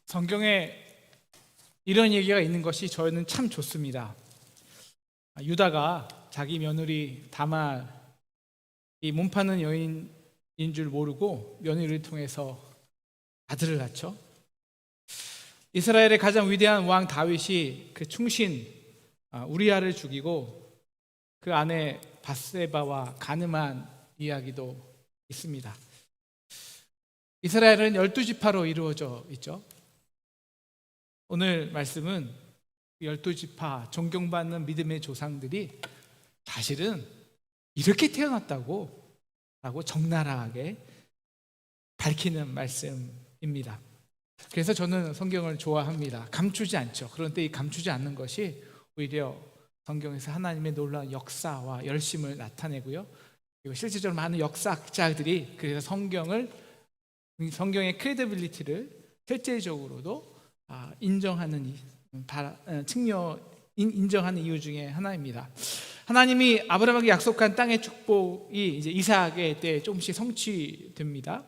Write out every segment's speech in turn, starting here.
성경에 이런 얘기가 있는 것이 저는 참 좋습니다. 유다가 자기 며느리 다말이 몸 파는 여인인 줄 모르고 며느리를 통해서 아들을 낳죠. 이스라엘의 가장 위대한 왕 다윗이 그 충신 우리아를 죽이고 그 아내 밧세바와 간음한 이야기도 있습니다. 이스라엘은 12지파로 이루어져 있죠. 오늘 말씀은 12지파 존경받는 믿음의 조상들이 사실은 이렇게 태어났다고 라고 적나라하게 밝히는 말씀입니다. 그래서 저는 성경을 좋아합니다. 감추지 않죠. 그런데 이 감추지 않는 것이 오히려 성경에서 하나님의 놀라운 역사와 열심을 나타내고요. 그리고 실질적으로 많은 역사학자들이 그래서 성경의 크레디빌리티를 실제적으로도 인정하는 인정하는 이유 중에 하나입니다. 하나님이 아브라함에게 약속한 땅의 축복이 이제 이삭의 때에 조금씩 성취됩니다.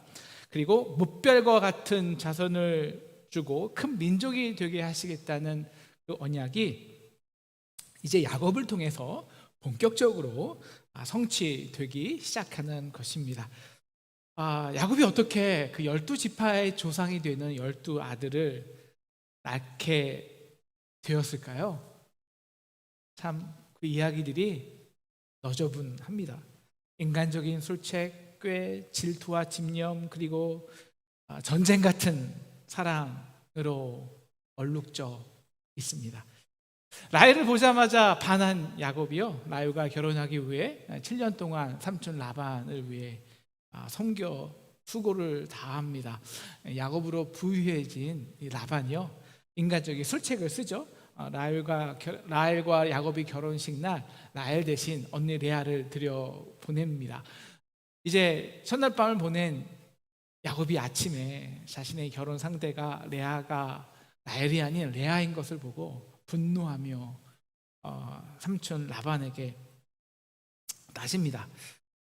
그리고 무별과 같은 자손을 주고 큰 민족이 되게 하시겠다는 그 언약이 이제 야곱을 통해서 본격적으로 성취되기 시작하는 것입니다. 야곱이 어떻게 그 12지파의 조상이 되는 12아들을 낳게 되었을까요? 참 그 이야기들이 너저분합니다. 인간적인 술책, 꾀, 질투와 집념, 그리고 전쟁 같은 사랑으로 얼룩져 있습니다. 라헬을 보자마자 반한 야곱이요, 라헬과 결혼하기 위해 7년 동안 삼촌 라반을 위해 섬겨 수고를 다합니다. 야곱으로 부유해진 이 라반이요, 인간적인 술책을 쓰죠. 라헬과 야곱이 결혼식 날 라헬 대신 언니 레아를 들여 보냅니다. 이제 첫날 밤을 보낸 야곱이 아침에 자신의 결혼 상대가 레아가 라헬이 아닌 레아인 것을 보고 분노하며 삼촌 라반에게 따집니다.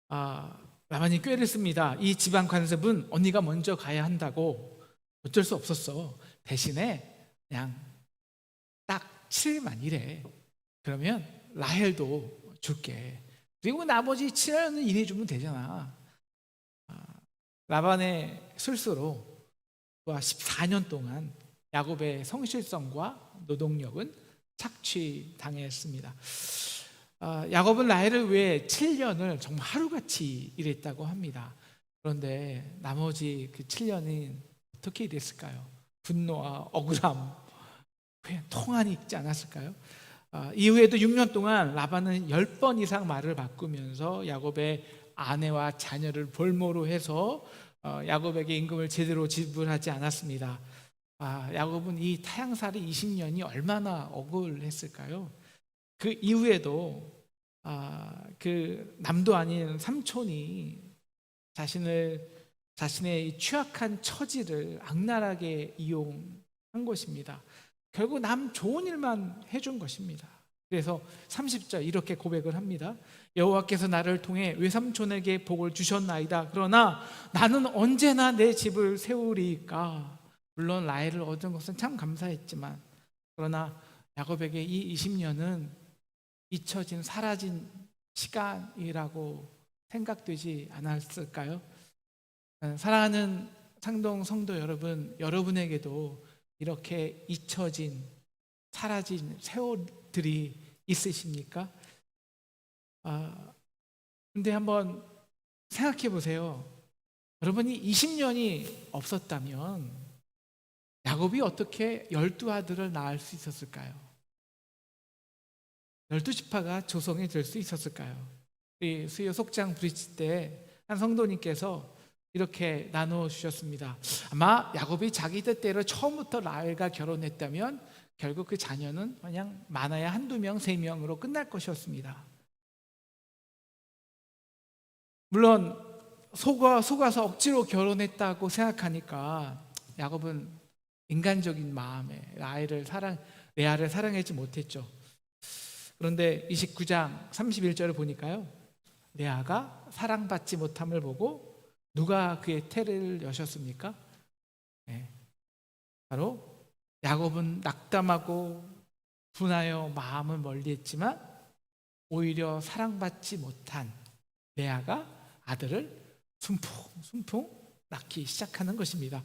라반이 꾀를 씁니다. 이 집안 관습은 언니가 먼저 가야 한다고. 어쩔 수 없었어. 대신에 그냥 딱 7일만 일해. 그러면 라헬도 줄게. 그리고 나머지 7년은 일해주면 되잖아. 라반의 술수로 14년 동안 야곱의 성실성과 노동력은 착취당했습니다. 야곱은 라헬을 위해 7년을 정말 하루같이 일했다고 합니다. 그런데 나머지 그 7년은 어떻게 일했을까요? 분노와 억울함, 그냥 통한이 있지 않았을까요? 이후에도 6년 동안 라반은 10번 이상 말을 바꾸면서 야곱의 아내와 자녀를 볼모로 해서 야곱에게 임금을 제대로 지불하지 않았습니다. 야곱은 이 타향살이 20년이 얼마나 억울했을까요? 그 이후에도 그 남도 아닌 삼촌이 자신의 취약한 처지를 악랄하게 이용한 것입니다. 결국 남 좋은 일만 해준 것입니다. 그래서 30절 이렇게 고백을 합니다. 여호와께서 나를 통해 외삼촌에게 복을 주셨나이다. 그러나 나는 언제나 내 집을 세우리까. 물론 라헬을 얻은 것은 참 감사했지만, 그러나 야곱에게 이 20년은 잊혀진 사라진 시간이라고 생각되지 않았을까요? 사랑하는 상동 성도 여러분, 여러분에게도 이렇게 잊혀진 사라진 세월들이 있으십니까? 근데 한번 생각해 보세요. 여러분이 20년이 없었다면 야곱이 어떻게 12아들을 낳을 수 있었을까요? 12지파가 조성이 될 수 있었을까요? 우리 수요 속장 브릿지 때 한 성도님께서 이렇게 나누어 주셨습니다. 아마 야곱이 자기 뜻대로 처음부터 라헬과 결혼했다면 결국 그 자녀는 그냥 많아야 한두 명, 세 명으로 끝날 것이었습니다. 물론 속아서 억지로 결혼했다고 생각하니까 야곱은 인간적인 마음에 레아를 사랑하지 못했죠. 그런데 29장 31절을 보니까요, 레아가 사랑받지 못함을 보고 누가 그의 태를 여셨습니까? 네, 바로 야곱은 낙담하고 분하여 마음을 멀리했지만 오히려 사랑받지 못한 레아가 아들을 숨풍 낳기 시작하는 것입니다.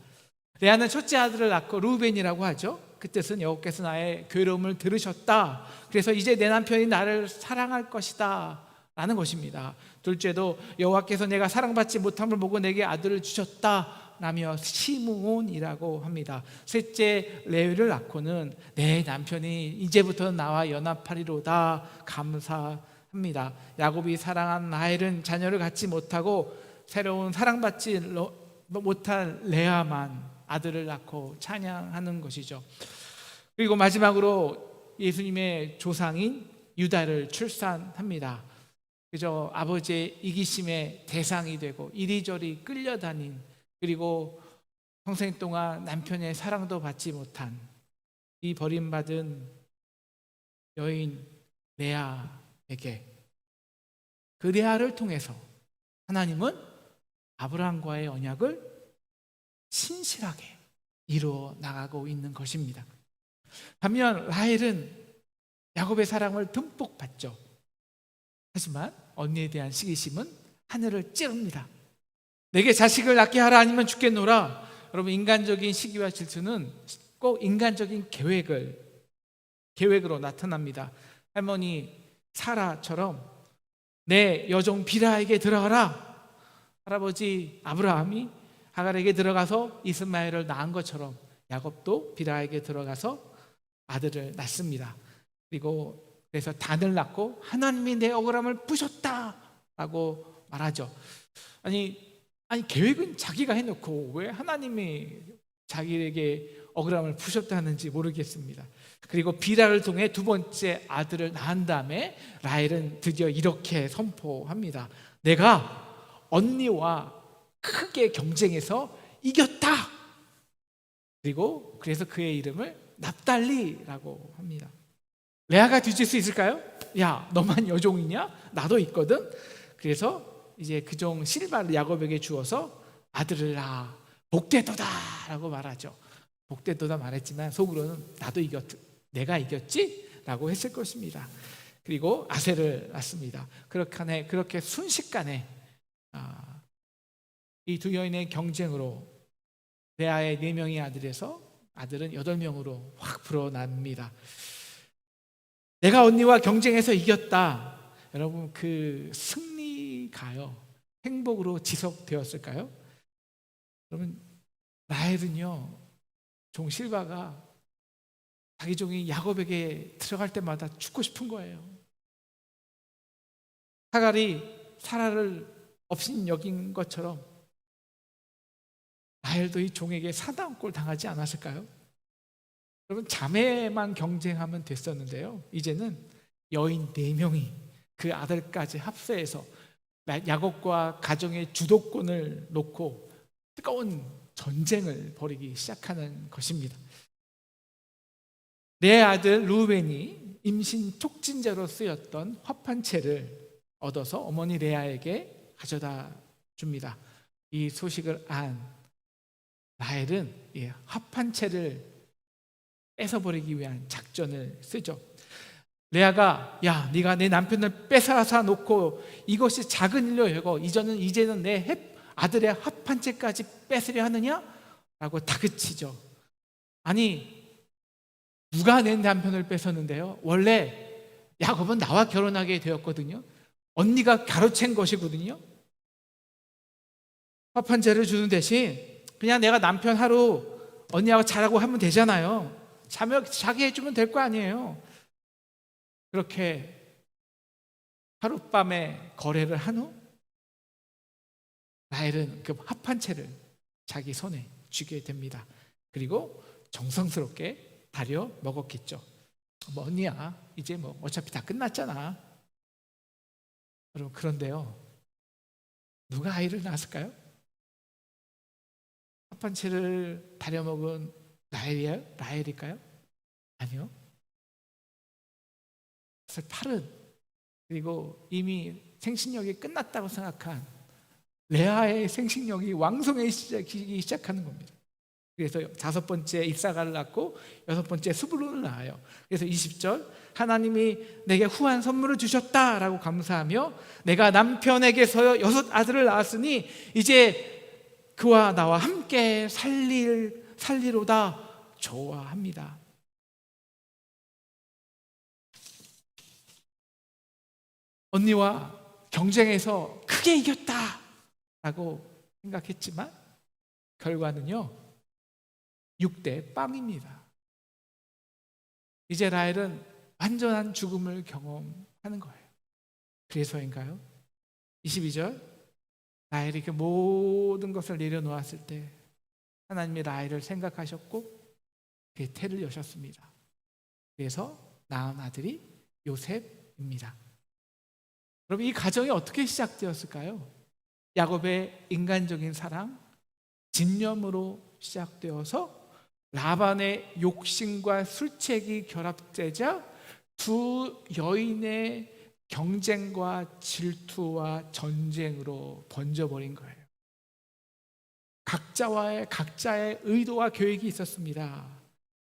레아는 첫째 아들을 낳고 루벤이라고 하죠. 그 뜻은 여호와께서 나의 괴로움을 들으셨다, 그래서 이제 내 남편이 나를 사랑할 것이다 라는 것입니다. 둘째도 여호와께서 내가 사랑받지 못함을 보고 내게 아들을 주셨다 라며 시므온이라고 합니다. 셋째 레위를 낳고는 내 남편이 이제부터 나와 연합하리로다 감사합니다. 야곱이 사랑한 라헬은 자녀를 갖지 못하고 새로운 사랑받지 못한 레아만 아들을 낳고 찬양하는 것이죠. 그리고 마지막으로 예수님의 조상인 유다를 출산합니다. 그저 아버지의 이기심의 대상이 되고 이리저리 끌려다닌, 그리고 평생 동안 남편의 사랑도 받지 못한 이 버림받은 여인 레아에게, 그 레아를 통해서 하나님은 아브라함과의 언약을 신실하게 이루어 나가고 있는 것입니다. 반면 라헬은 야곱의 사랑을 듬뿍 받죠. 하지만 언니에 대한 시기심은 하늘을 찌릅니다. 내게 자식을 낳게 하라, 아니면 죽겠노라. 여러분, 인간적인 시기와 질투는 꼭 인간적인 계획으로 나타납니다. 할머니 사라처럼 내 여종 비라에게 들어가라, 할아버지 아브라함이 하갈에게 들어가서 이스마엘을 낳은 것처럼 야곱도 비라에게 들어가서 아들을 낳습니다. 그리고 그래서 단을 낳고 하나님이 내 억울함을 푸셨다라고 말하죠. 아니 계획은 자기가 해놓고 왜 하나님이 자기에게 억울함을 푸셨다는지 모르겠습니다. 그리고 비라를 통해 두 번째 아들을 낳은 다음에 라헬은 드디어 이렇게 선포합니다. 내가 언니와 크게 경쟁해서 이겼다. 그리고 그래서 그의 이름을 납달리라고 합니다. 레아가 뒤질 수 있을까요? 야, 너만 여종이냐? 나도 있거든. 그래서 이제 그종 실바를 야곱에게 주어서 아들을 낳아 복되도다라고 말하죠. 복되도다 말했지만 속으로는 내가 이겼지? 라고 했을 것입니다. 그리고 아셀을 낳습니다. 그렇게 순식간에 이 두 여인의 경쟁으로 레아의 4명의 아들에서 아들은 8명으로 확 불어납니다. 내가 언니와 경쟁해서 이겼다. 여러분, 그 승리가요, 행복으로 지속되었을까요? 여러분, 라헬은요, 종 실바가 자기 종이 야곱에게 들어갈 때마다 죽고 싶은 거예요. 하갈이 사라를 업신 여긴 것처럼 라헬도 이 종에게 사단꼴 당하지 않았을까요? 여러분, 자매만 경쟁하면 됐었는데요, 이제는 여인 4명이 그 아들까지 합세해서 야곱과 가정의 주도권을 놓고 뜨거운 전쟁을 벌이기 시작하는 것입니다. 내 아들 루벤이 임신 촉진제로 쓰였던 화판채를 얻어서 어머니 레아에게 가져다 줍니다. 이 소식을 안 라헬은 화판채를 뺏어버리기 위한 작전을 쓰죠. 레아가, 야, 네가 내 남편을 뺏어서 놓고 이것이 작은 일로 여겨 이제는 내 아들의 합판채까지 뺏으려 하느냐? 라고 다그치죠. 아니, 누가 내 남편을 뺏었는데요? 원래 야곱은 나와 결혼하게 되었거든요. 언니가 가로챈 것이거든요. 합판채를 주는 대신 그냥 내가 남편 하루 언니하고 자라고 하면 되잖아요. 자기 해주면 될 거 아니에요. 그렇게 하룻밤에 거래를 한 후 라헬은 그 합판채를 자기 손에 쥐게 됩니다. 그리고 정성스럽게 다려 먹었겠죠. 뭐 언니야, 이제 뭐 어차피 다 끝났잖아. 여러분, 그런데요, 누가 아이를 낳았을까요? 합판채를 다려 먹은 라헬일까요? 아니요. 그래서 팔은, 그리고 이미 생식력이 끝났다고 생각한 레아의 생식력이 왕성해지기 시작하는 겁니다. 그래서 5번째 이사가를 낳고 6번째 스불론을 낳아요. 그래서 20절, 하나님이 내게 후한 선물을 주셨다라고 감사하며 내가 남편에게서 6 아들을 낳았으니 이제 그와 나와 함께 살리로다 좋아합니다. 언니와 경쟁에서 크게 이겼다라고 생각했지만 결과는요 6대 빵입니다. 이제 라헬은 완전한 죽음을 경험하는 거예요. 그래서인가요? 22절, 라헬이 그 모든 것을 내려놓았을 때 하나님이 라헬을 생각하셨고 그의 태를 여셨습니다. 그래서 낳은 아들이 요셉입니다. 여러분, 이 가정이 어떻게 시작되었을까요? 야곱의 인간적인 사랑, 집념으로 시작되어서 라반의 욕심과 술책이 결합되자 두 여인의 경쟁과 질투와 전쟁으로 번져버린 거예요. 각자의 의도와 계획이 있었습니다.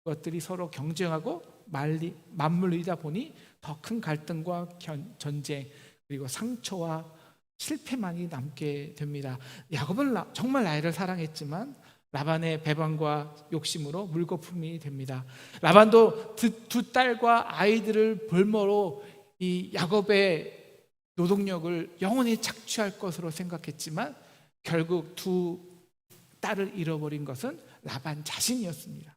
그것들이 서로 경쟁하고 맞물리다 보니 더 큰 갈등과 전쟁, 그리고 상처와 실패만이 남게 됩니다. 야곱은 정말 라헬을 사랑했지만 라반의 배반과 욕심으로 물거품이 됩니다. 라반도 두 딸과 아이들을 볼모로 이 야곱의 노동력을 영원히 착취할 것으로 생각했지만 결국 두 딸을 잃어버린 것은 라반 자신이었습니다.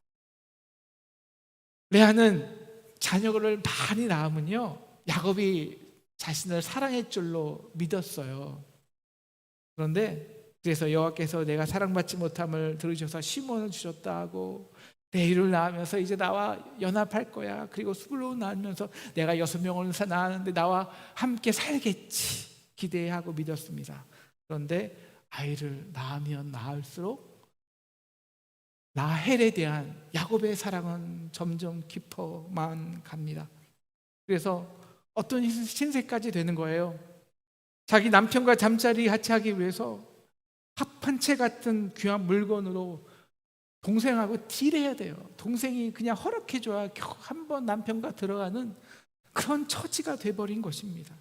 레아는 자녀를 많이 낳으면요 야곱이 자신을 사랑할 줄로 믿었어요. 그래서 여호와께서 내가 사랑받지 못함을 들으셔서 시몬을 주셨다 하고 레이를 낳으면서 이제 나와 연합할 거야. 그리고 스불론을 낳으면서 내가 6명을 낳았는데 나와 함께 살겠지 기대하고 믿었습니다. 그런데 아이를 낳으면 낳을수록 라헬에 대한 야곱의 사랑은 점점 깊어만 갑니다. 그래서 어떤 신세까지 되는 거예요. 자기 남편과 잠자리 같이 하기 위해서 합판채 같은 귀한 물건으로 동생하고 딜해야 돼요. 동생이 그냥 허락해줘야 한번 남편과 들어가는 그런 처지가 돼버린 것입니다.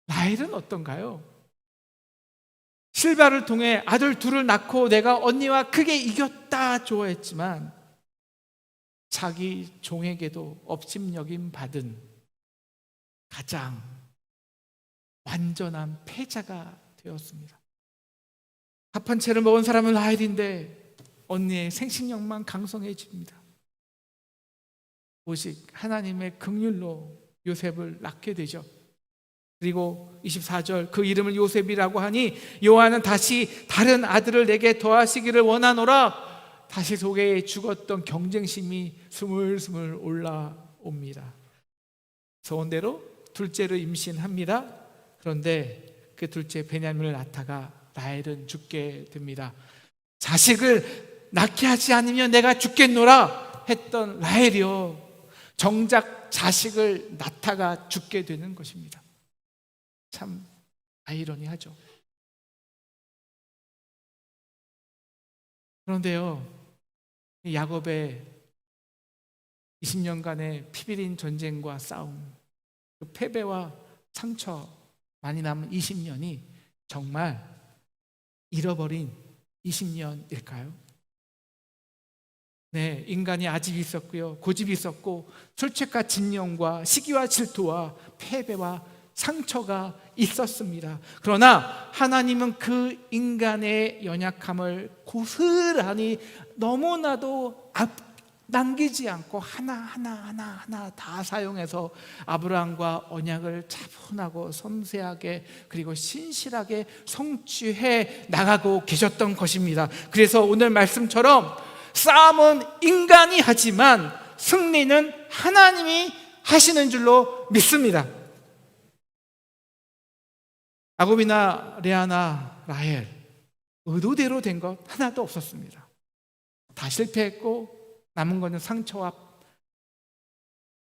라헬은 어떤가요? 실바를 통해 아들 둘을 낳고 내가 언니와 크게 이겼다 좋아했지만 자기 종에게도 업심여김 받은 가장 완전한 패자가 되었습니다. 합판채를 먹은 사람은 라헬인데 언니의 생식력만 강성해집니다. 오직 하나님의 긍휼로 요셉을 낳게 되죠. 그리고 24절, 그 이름을 요셉이라고 하니 여호와는 다시 다른 아들을 내게 더하시기를 원하노라. 다시 속에 죽었던 경쟁심이 스물스물 올라옵니다. 소원대로 둘째를 임신합니다. 그런데 그 둘째 베냐민을 낳다가 라헬은 죽게 됩니다. 자식을 낳게 하지 않으면 내가 죽겠노라 했던 라헬이요 정작 자식을 낳다가 죽게 되는 것입니다. 참 아이러니하죠. 그런데요 야곱의 20년간의 피비린 전쟁과 싸움, 그 패배와 상처 많이 남은 20년이 정말 잃어버린 20년일까요? 네, 인간이 아집이 있었고요, 고집이 있었고 술책과 진영과 시기와 질투와 패배와 상처가 있었습니다. 그러나 하나님은 그 인간의 연약함을 고스란히 너무나도 남기지 않고 하나 다 사용해서 아브라함과 언약을 차분하고 섬세하게 그리고 신실하게 성취해 나가고 계셨던 것입니다. 그래서 오늘 말씀처럼 싸움은 인간이 하지만 승리는 하나님이 하시는 줄로 믿습니다. 야곱이나 레아나 라헬 의도대로 된 것 하나도 없었습니다. 다 실패했고 남은 것은 상처와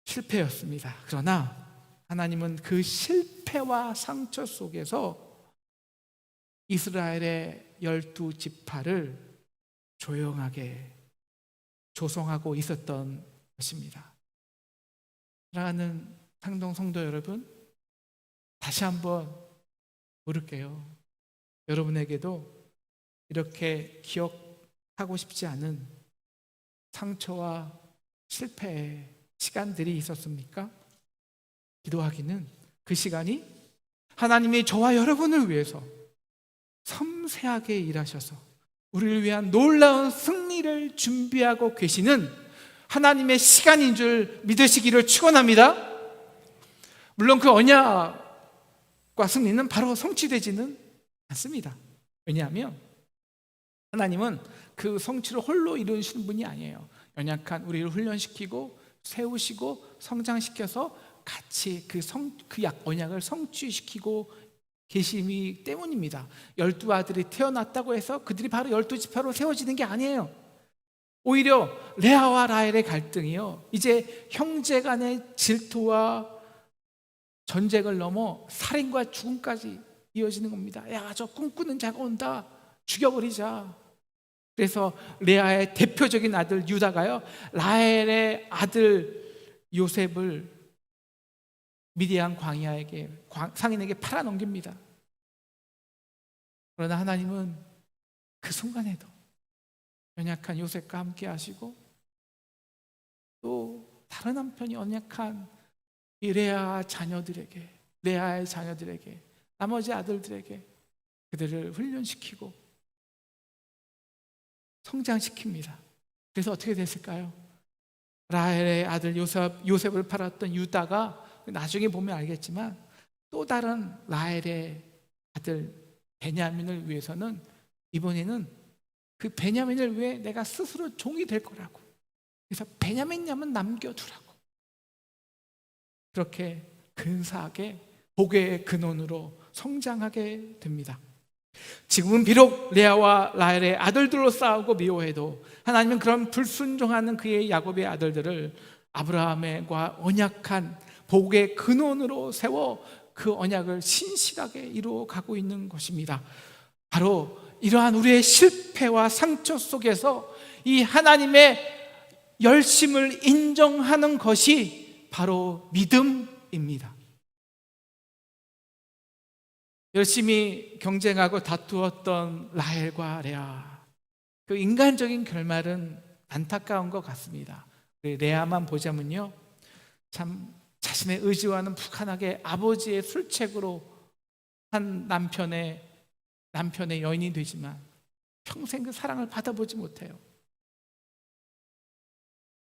실패였습니다. 그러나 하나님은 그 실패와 상처 속에서 이스라엘의 12지파를 조용하게 조성하고 있었던 것입니다. 사랑하는 상동 성도 여러분, 다시 한번 물을게요. 여러분에게도 이렇게 기억하고 싶지 않은 상처와 실패의 시간들이 있었습니까? 기도하기는 그 시간이 하나님이 저와 여러분을 위해서 섬세하게 일하셔서 우리를 위한 놀라운 승리를 준비하고 계시는 하나님의 시간인 줄 믿으시기를 축원합니다. 물론 그 언약과 승리는 바로 성취되지는 않습니다. 왜냐하면 하나님은 그 성취를 홀로 이루시는 분이 아니에요. 연약한 우리를 훈련시키고 세우시고 성장시켜서 같이 그 언약을 성취시키고 계시기 때문입니다. 12 아들이 태어났다고 해서 그들이 바로 12지파로 세워지는 게 아니에요. 오히려 레아와 라헬의 갈등이요, 이제 형제 간의 질투와 전쟁을 넘어 살인과 죽음까지 이어지는 겁니다. 야, 저 꿈꾸는 자가 온다, 죽여버리자. 그래서 레아의 대표적인 아들 유다가요, 라헬의 아들 요셉을 미디안 광야에게, 상인에게 팔아넘깁니다. 그러나 하나님은 그 순간에도 연약한 요셉과 함께 하시고, 또 다른 한편이 연약한 이 레아의 자녀들에게, 나머지 아들들에게 그들을 훈련시키고 성장시킵니다. 그래서 어떻게 됐을까요? 라헬의 아들 요셉을 팔았던 유다가 나중에 보면 알겠지만 또 다른 라헬의 아들 베냐민을 위해서는 이번에는 그 베냐민을 위해 내가 스스로 종이 될 거라고, 그래서 베냐민 냐면 남겨두라고, 그렇게 근사하게 복의 근원으로 성장하게 됩니다. 지금은 비록 레아와 라헬의 아들들로 싸우고 미워해도 하나님은 그런 불순종하는 그의 야곱의 아들들을 아브라함과 언약한 복의 근원으로 세워 그 언약을 신실하게 이루어 가고 있는 것입니다. 바로 이러한 우리의 실패와 상처 속에서 이 하나님의 열심을 인정하는 것이 바로 믿음입니다. 열심히 경쟁하고 다투었던 라헬과 레아, 그 인간적인 결말은 안타까운 것 같습니다. 레아만 보자면요, 참 자신의 의지와는 북한하게 아버지의 술책으로 한 남편의 여인이 되지만 평생 그 사랑을 받아보지 못해요.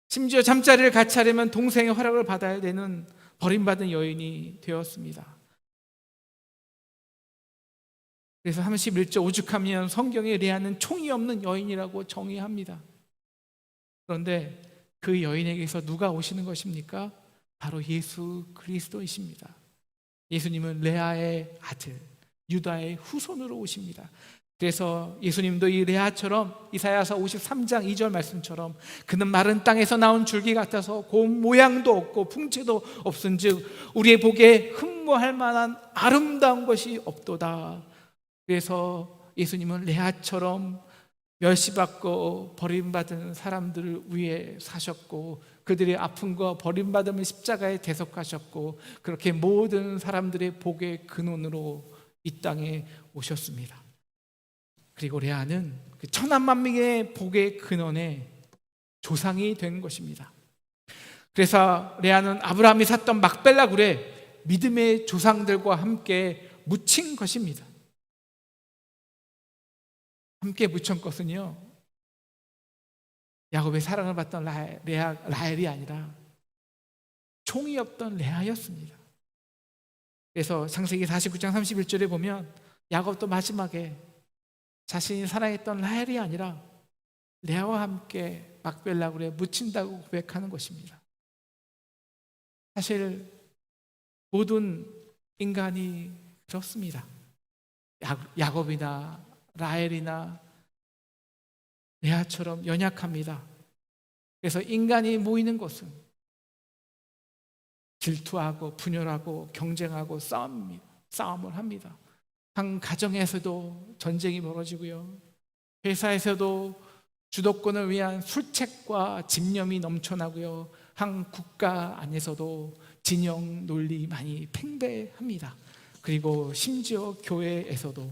심지어 잠자리를 같이 하려면 동생의 허락을 받아야 되는 버림받은 여인이 되었습니다. 그래서 31절 오죽하면 성경에 레아는 총이 없는 여인이라고 정의합니다. 그런데 그 여인에게서 누가 오시는 것입니까? 바로 예수 그리스도이십니다. 예수님은 레아의 아들 유다의 후손으로 오십니다. 그래서 예수님도 이 레아처럼 이사야서 53장 2절 말씀처럼 그는 마른 땅에서 나온 줄기 같아서 고운 모양도 없고 풍채도 없은즉 우리의 복에 흠모할 만한 아름다운 것이 없도다. 그래서 예수님은 레아처럼 멸시받고 버림받은 사람들을 위해 사셨고 그들의 아픔과 버림받음을 십자가에 대속하셨고 그렇게 모든 사람들의 복의 근원으로 이 땅에 오셨습니다. 그리고 레아는 그 천한만민의 복의 근원의 조상이 된 것입니다. 그래서 레아는 아브라함이 샀던 막벨라 굴에 믿음의 조상들과 함께 묻힌 것입니다. 함께 묻힌 것은요, 야곱의 사랑을 받던 라헬이 아니라 총이 없던 레아였습니다. 그래서 창세기 49장 31절에 보면 야곱도 마지막에 자신이 사랑했던 라헬이 아니라 레아와 함께 막벨라 굴에 묻힌다고 고백하는 것입니다. 사실 모든 인간이 그렇습니다. 야곱이나 라헬이나 레아처럼 연약합니다. 그래서 인간이 모이는 곳은 질투하고 분열하고 경쟁하고 싸움을 합니다. 한 가정에서도 전쟁이 벌어지고요, 회사에서도 주도권을 위한 술책과 집념이 넘쳐나고요. 한 국가 안에서도 진영 논리 많이 팽배합니다. 그리고 심지어 교회에서도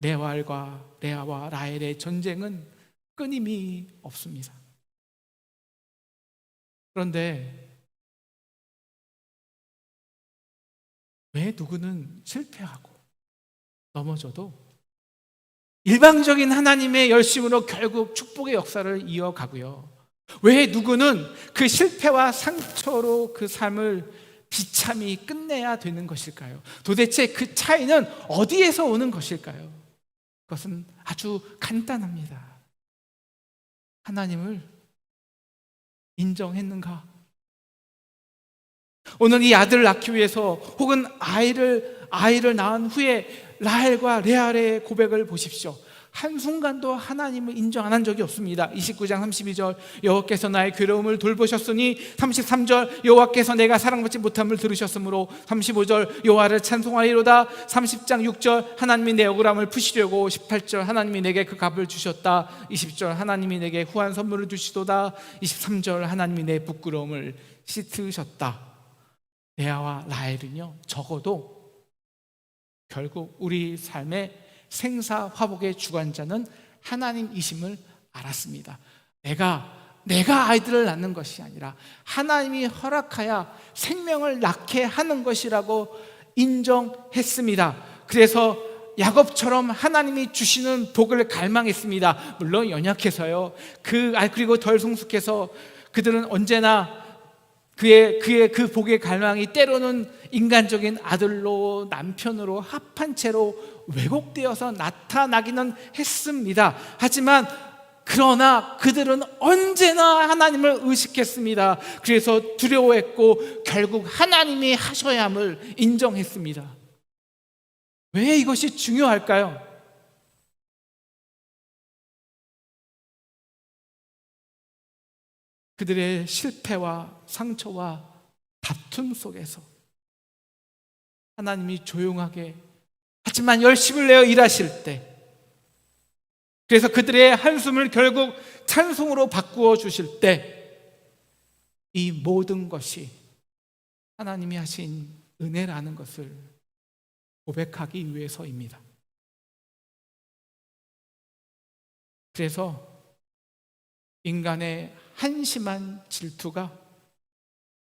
레아와 라헬의 전쟁은 끊임이 없습니다. 그런데 왜 누구는 실패하고 넘어져도 일방적인 하나님의 열심으로 결국 축복의 역사를 이어가고요. 왜 누구는 그 실패와 상처로 그 삶을 비참히 끝내야 되는 것일까요? 도대체 그 차이는 어디에서 오는 것일까요? 그것은 아주 간단합니다. 하나님을 인정했는가? 오늘 이 아들을 낳기 위해서 혹은 아이를 낳은 후에 라헬과 레알의 고백을 보십시오. 한순간도 하나님을 인정 안 한 적이 없습니다. 29장 32절 여호와께서 나의 괴로움을 돌보셨으니, 33절 여호와께서 내가 사랑받지 못함을 들으셨으므로, 35절 여호와를 찬송하리로다, 30장 6절 하나님이 내 억울함을 푸시려고, 18절 하나님이 내게 그 값을 주셨다, 20절 하나님이 내게 후한 선물을 주시도다, 23절 하나님이 내 부끄러움을 씻으셨다. 레아와 라헬은요, 적어도 결국 우리 삶의 생사화복의 주관자는 하나님이심을 알았습니다. 내가 아이들을 낳는 것이 아니라 하나님이 허락하여 생명을 낳게 하는 것이라고 인정했습니다. 그래서 야곱처럼 하나님이 주시는 복을 갈망했습니다. 물론 연약해서요. 그리고 덜 성숙해서 그들은 언제나 그의 그 복의 갈망이 때로는 인간적인 아들로, 남편으로 합한 채로 왜곡되어서 나타나기는 했습니다. 하지만 그러나 그들은 언제나 하나님을 의식했습니다. 그래서 두려워했고 결국 하나님이 하셔야 함을 인정했습니다. 왜 이것이 중요할까요? 그들의 실패와 상처와 다툼 속에서 하나님이 조용하게 하지만 열심을 내어 일하실 때, 그래서 그들의 한숨을 결국 찬송으로 바꾸어 주실 때, 이 모든 것이 하나님이 하신 은혜라는 것을 고백하기 위해서입니다. 그래서 인간의 한심한 질투가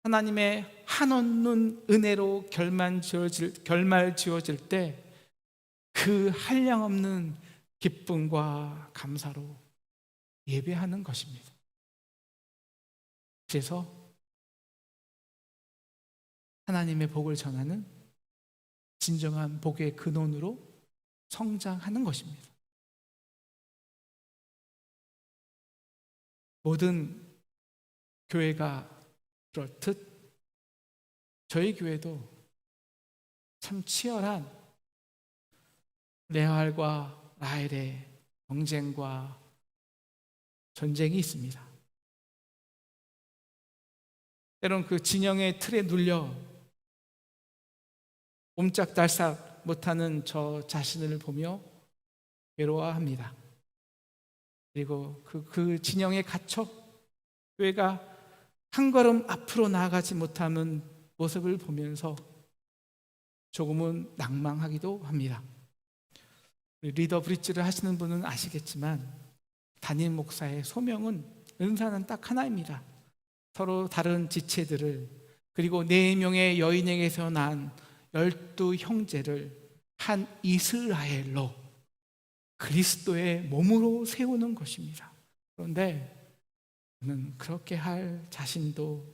하나님의 한없는 은혜로 결말 지어질 때 그 한량없는 기쁨과 감사로 예배하는 것입니다. 그래서 하나님의 복을 전하는 진정한 복의 근원으로 성장하는 것입니다. 모든 교회가 그렇듯 저희 교회도 참 치열한 레알과 라헬의 경쟁과 전쟁이 있습니다. 때론 그 진영의 틀에 눌려 옴짝달싹 못하는 저 자신을 보며 괴로워합니다. 그리고 그 진영에 갇혀 교회가 한 걸음 앞으로 나아가지 못하는 모습을 보면서 조금은 낭망하기도 합니다. 리더 브릿지를 하시는 분은 아시겠지만 담임 목사의 소명은, 은사는 딱 하나입니다. 서로 다른 지체들을, 그리고 4명의 여인에게서 난 12 형제를 한 이스라엘로 그리스도의 몸으로 세우는 것입니다. 그런데 저는 그렇게 할 자신도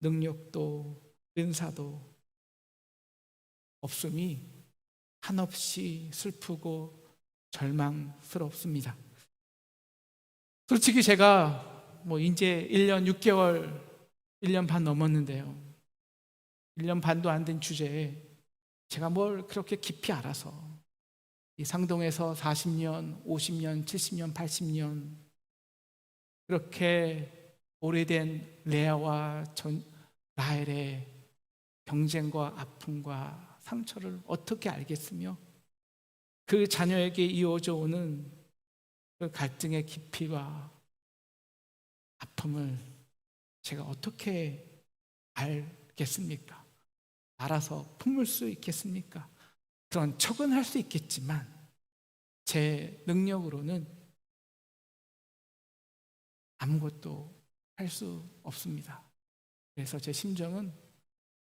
능력도 은사도 없음이 한없이 슬프고 절망스럽습니다. 솔직히 제가 이제 1년 6개월, 1년 반 넘었는데요, 1년 반도 안 된 주제에 제가 뭘 그렇게 깊이 알아서 이 상동에서 40년, 50년, 70년, 80년 그렇게 오래된 레아와 라헬의 경쟁과 아픔과 상처를 어떻게 알겠으며 그 자녀에게 이어져 오는 그 갈등의 깊이와 아픔을 제가 어떻게 알겠습니까? 알아서 품을 수 있겠습니까? 그런 척은 할 수 있겠지만 제 능력으로는 아무것도 할 수 없습니다. 그래서 제 심정은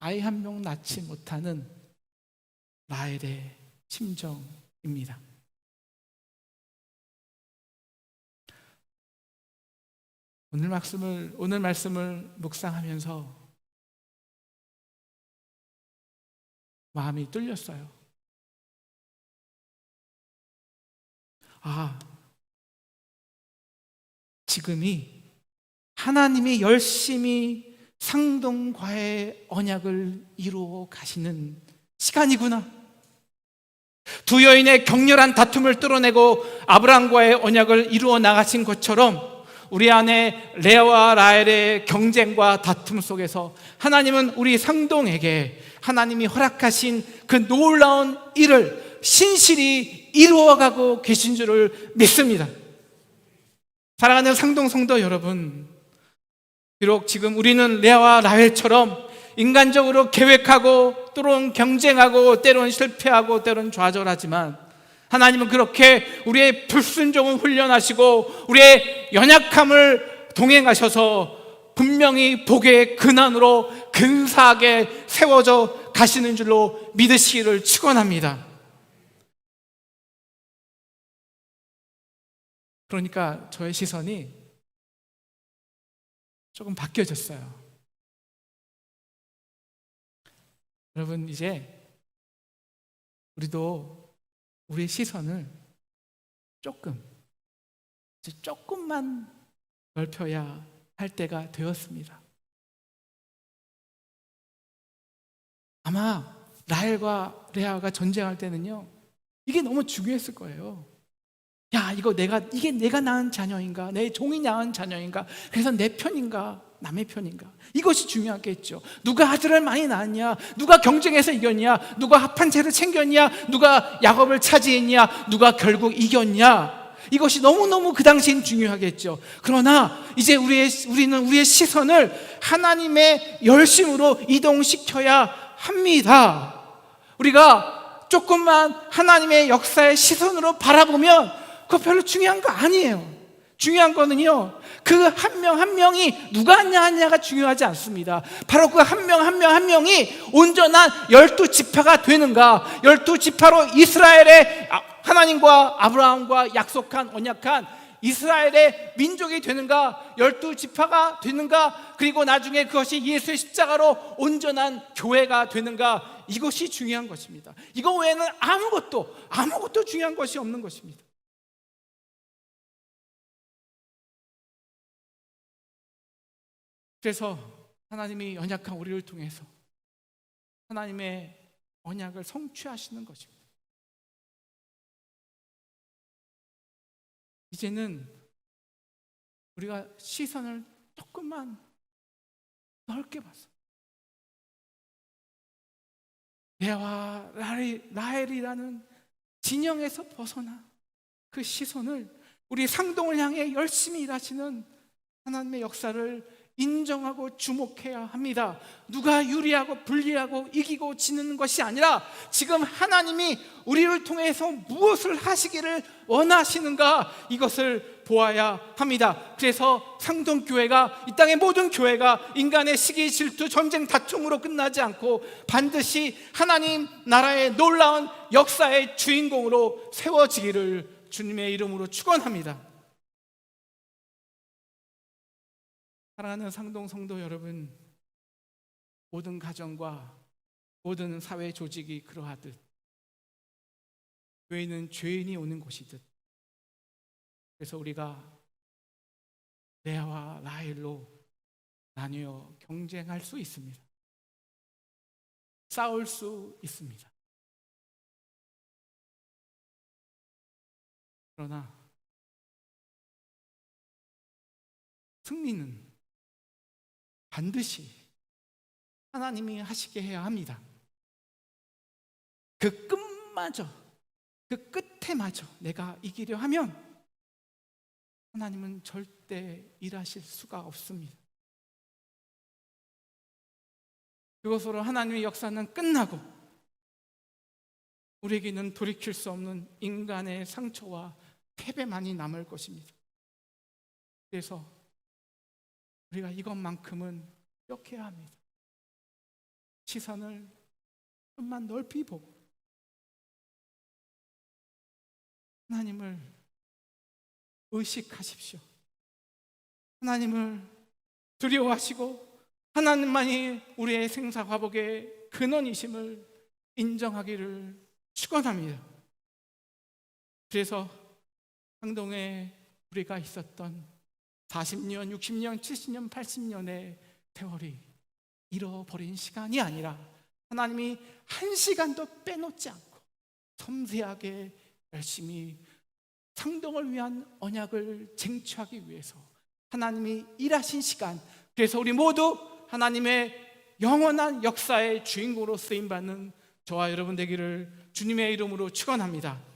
아이 한 명 낳지 못하는 라헬의 심정입니다. 오늘 말씀을 묵상하면서 마음이 뚫렸어요. 지금이 하나님이 열심히 상동과의 언약을 이루어 가시는 시간이구나. 두 여인의 격렬한 다툼을 뚫어내고 아브라함과의 언약을 이루어 나가신 것처럼 우리 안에 레아와 라헬의 경쟁과 다툼 속에서 하나님은 우리 상동에게 하나님이 허락하신 그 놀라운 일을 신실히 이루어가고 계신 줄을 믿습니다. 사랑하는 상동 성도 여러분, 비록 지금 우리는 레아와 라헬처럼 인간적으로 계획하고 때론 경쟁하고 때론 실패하고 때론 좌절하지만 하나님은 그렇게 우리의 불순종을 훈련하시고 우리의 연약함을 동행하셔서 분명히 복의 근원으로 근사하게 세워져 가시는 줄로 믿으시기를 축원합니다. 그러니까 저의 시선이 조금 바뀌어졌어요. 여러분, 이제 우리도 우리의 시선을 조금만 넓혀야 할 때가 되었습니다. 아마 라헬과 레아가 전쟁할 때는요, 이게 너무 중요했을 거예요. 야, 이게 내가 낳은 자녀인가? 내 종이 낳은 자녀인가? 그래서 내 편인가? 남의 편인가? 이것이 중요하겠죠. 누가 아들을 많이 낳았냐? 누가 경쟁해서 이겼냐? 누가 합한 채를 챙겼냐? 누가 야곱을 차지했냐? 누가 결국 이겼냐? 이것이 너무너무 그 당시엔 중요하겠죠. 그러나 이제 우리는 우리의 시선을 하나님의 열심으로 이동시켜야 합니다. 우리가 조금만 하나님의 역사의 시선으로 바라보면 그거 별로 중요한 거 아니에요. 중요한 거는요, 그 한 명 한 명이 누가 하냐가 중요하지 않습니다. 바로 그 한 명 한 명이 온전한 12지파가 되는가, 12지파로 이스라엘의 하나님과 아브라함과 약속한 언약한 이스라엘의 민족이 되는가, 12지파가 되는가, 그리고 나중에 그것이 예수의 십자가로 온전한 교회가 되는가, 이것이 중요한 것입니다. 이거 외에는 아무것도 중요한 것이 없는 것입니다. 그래서 하나님이 연약한 우리를 통해서 하나님의 언약을 성취하시는 것입니다. 이제는 우리가 시선을 조금만 넓게 봤어요. 레아와 라헬이라는 진영에서 벗어나 그 시선을 우리 상동을 향해 열심히 일하시는 하나님의 역사를 인정하고 주목해야 합니다. 누가 유리하고 불리하고 이기고 지는 것이 아니라 지금 하나님이 우리를 통해서 무엇을 하시기를 원하시는가, 이것을 보아야 합니다. 그래서 상동교회가, 이 땅의 모든 교회가 인간의 시기, 질투, 전쟁, 다툼으로 끝나지 않고 반드시 하나님 나라의 놀라운 역사의 주인공으로 세워지기를 주님의 이름으로 축원합니다. 사랑하는 상동 성도 여러분, 모든 가정과 모든 사회 조직이 그러하듯 교회는 죄인이 오는 곳이듯, 그래서 우리가 레아와 라헬로 나뉘어 경쟁할 수 있습니다. 싸울 수 있습니다. 그러나 승리는 반드시 하나님이 하시게 해야 합니다. 그 끝마저, 그 끝에마저 내가 이기려 하면 하나님은 절대 일하실 수가 없습니다. 그것으로 하나님의 역사는 끝나고 우리에게는 돌이킬 수 없는 인간의 상처와 패배만이 남을 것입니다. 그래서 우리가 이것만큼은 기억해야 합니다. 시선을 좀만 넓이 보고 하나님을 의식하십시오. 하나님을 두려워하시고 하나님만이 우리의 생사화복의 근원이심을 인정하기를 축원합니다. 그래서 상동에 우리가 있었던 40년, 60년, 70년, 80년의 세월이 잃어버린 시간이 아니라 하나님이 한 시간도 빼놓지 않고 섬세하게 열심히 상동을 위한 언약을 쟁취하기 위해서 하나님이 일하신 시간, 그래서 우리 모두 하나님의 영원한 역사의 주인공으로 쓰임받는 저와 여러분 되기를 주님의 이름으로 축원합니다.